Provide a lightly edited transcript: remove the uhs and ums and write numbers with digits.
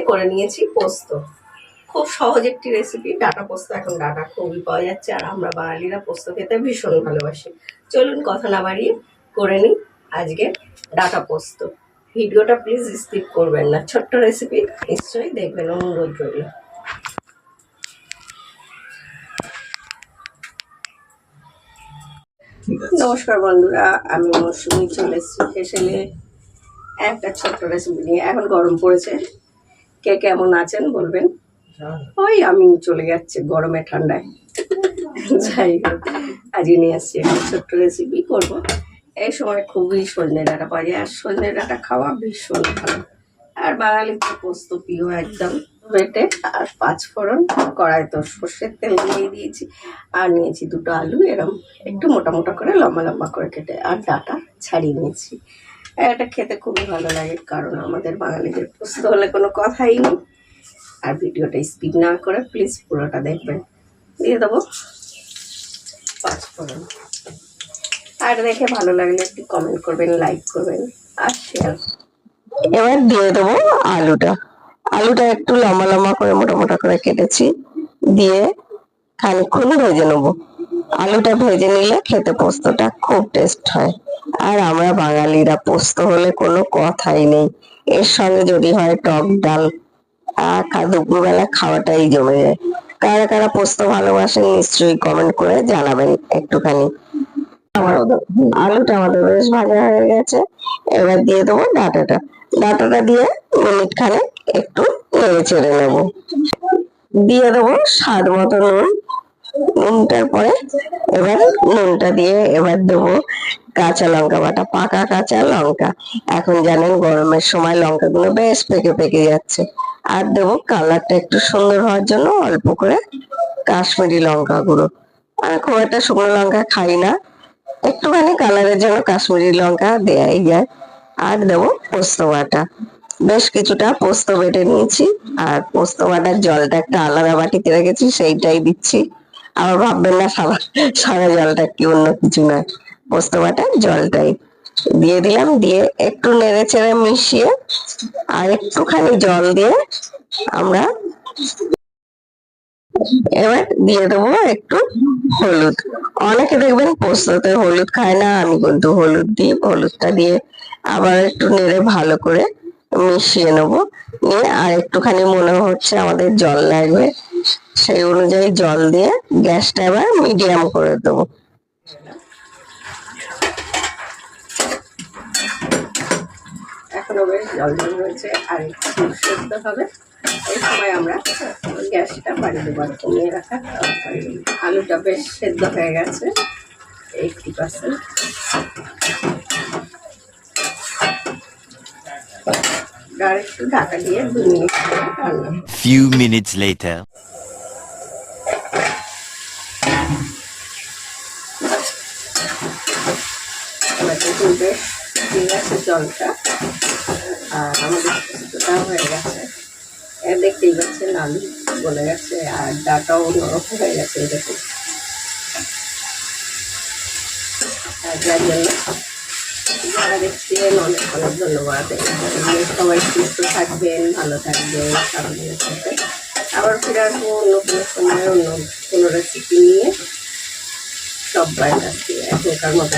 করে নিয়েছি পোস্ত। খুব সহজ একটি রেসিপি, ডাঁটা পোস্ত। এখন ডাঁটা খুবই পাওয়া যাচ্ছে, আর আমরা বাঙালিরা পোস্ত খেতে ভীষণ ভালোবাসি। চলুন কথা না বাড়িয়ে করে নিই আজকে ডাঁটা পোস্ত। ভিডিওটা প্লিজ স্কিপ করবেন না, ছোট্ট রেসিপি, নিশ্চয়ই দেখবেন, অনুরোধ রইল। নমস্কার বন্ধুরা, আমি মৌসুমি চলে এসেছি হেসেলে একটা ছোট্ট রেসিপি নিয়ে। এখন গরম পড়েছে, কে কেমন আছেন বলবেন। ওই আমি চলে যাচ্ছে গরমে ঠান্ডায়। যাই হোক, আজকে নিয়ে আসছি একটা ছোট্ট রেসিপি করব। এই সময় খুবই সজনে ডাঁটা পাওয়া যায়, আর সজনে ডাঁটা খাওয়া ভীষণ ভালো। আর বাঙালির তো পোস্ত প্রিয় একদম। বেটে আর 5 ফোড়ন, কড়াই তো সর্ষের তেল দিয়ে দিয়েছি, আর নিয়েছি 2টো আলু, এরম একটু মোটা মোটা করে লম্বা লম্বা করে কেটে, আর ডাঁটা ছাড়িয়ে নিয়েছি। এটা খেতে খুবই ভালো লাগে, কারণ আমাদের বাঙালিদের পোস্ত হলে কোনো কথাই নেই। আর ভিডিওটা স্কিপ না করে প্লিজ পুরোটা দেখবেন। দিয়ে দেবো 5 ফোড়ন, আর দেখে ভালো লাগলে একটু কমেন্ট করবেন, লাইক করবেন আর শেয়ার। এবার দিয়ে দেবো আলুটা একটু লম্বা লম্বা করে মোটা মোটা করে কেটেছি, দিয়ে খানিকক্ষণ ভেজে নেবো। আলুটা ভেজে নিলে খেতে পোস্তটা খুব টেস্ট হয়। আর আমরা বাঙালিরা পোস্ত হলে কোনো কথাই নেই, এর সঙ্গে যদি হয় টক ডাল, দুপুরবেলা খাওয়াটাই জমে যায়। কারা কারা পোস্ত ভালোবাসেন নিশ্চয়ই কমেন্ট করে জানাবেন একটুখানি। আলুটা আমাদের বেশ ভাজা হয়ে গেছে, এবার দিয়ে দেবো ডাঁটাটা দিয়ে মিনিট খানেক একটু নেড়ে চেড়ে নেবো। দিয়ে দেবো স্বাদ মতো নুনটার পরে এবার নুনটা দিয়ে এবার দেবো কাঁচা লঙ্কা বাটা, পাকা কাঁচা লঙ্কা। এখন জানেন গরমের সময় লঙ্কাগুলো বেশ পেকে পেকে যাচ্ছে। আর দেবো কালারটা একটু সুন্দর হওয়ার জন্য অল্প করে কাশ্মীরি লঙ্কা গুঁড়ো। আমি খুব একটা শুকনো লঙ্কা খাই না, একটুখানি কালারের জন্য কাশ্মীরি লঙ্কা দেয়াই যায়। আর দেবো পোস্ত বাটা, বেশ কিছুটা পোস্ত বেটে নিয়েছি, আর পোস্ত বাটার জলটা একটা আলাদা বাটিতে রেখেছি, সেইটাই দিচ্ছি। আবার ভাববেন না সাদা সাদা জলটা কি অন্য কিছু না, পোস্ত বাটার জলটাই দিয়ে দিলাম। দিয়ে একটু নেড়ে চেড়ে মিশিয়ে আর একটুখানি জল দিয়ে আমরা এবার দিয়ে দেবো একটু হলুদ। অনেকে দেখবেন পোস্ততে হলুদ খায় না, আমি কিন্তু হলুদটা দিয়ে আবার একটু নেড়ে ভালো করে মিশিয়ে নেবো। নিয়ে আর একটুখানি মনে হচ্ছে আমাদের জল লাগবে, সেই অনুযায়ী জল দিয়ে গ্যাসটা এবার মিডিয়াম করে দেবো। এখনো বেশ জল জল রয়েছে, আর একটু সেদ্ধ হবে। এই সময় আমরা গ্যাসটা বাড়িয়ে দেবো, আর কমিয়ে রাখা। আলুটা বেশ সেদ্ধ হয়ে গেছে 80%। আর একটু ঢাকা দিয়ে 2 মিনিট রান্না। Few minutes later. বেশ দিয়ে গেছে জলটা, আর আমাদের পোস্তটাও হয়ে গেছে। দেখতেই পাচ্ছেন আলু গলে গেছে, আর ডাটাও নরম হয়ে গেছে। দেখুন, যার জন্য যারা দেখছিলেন অনেক অনেক ধন্যবাদ। সবাই সুস্থ থাকবেন, ভালো থাকবেন, সাবধানে থাকবেন। আবার ফিরে আসবো অন্য কোনো সময় অন্য কোনো রেসিপি নিয়ে। সবাই কাছে এখনকার মতো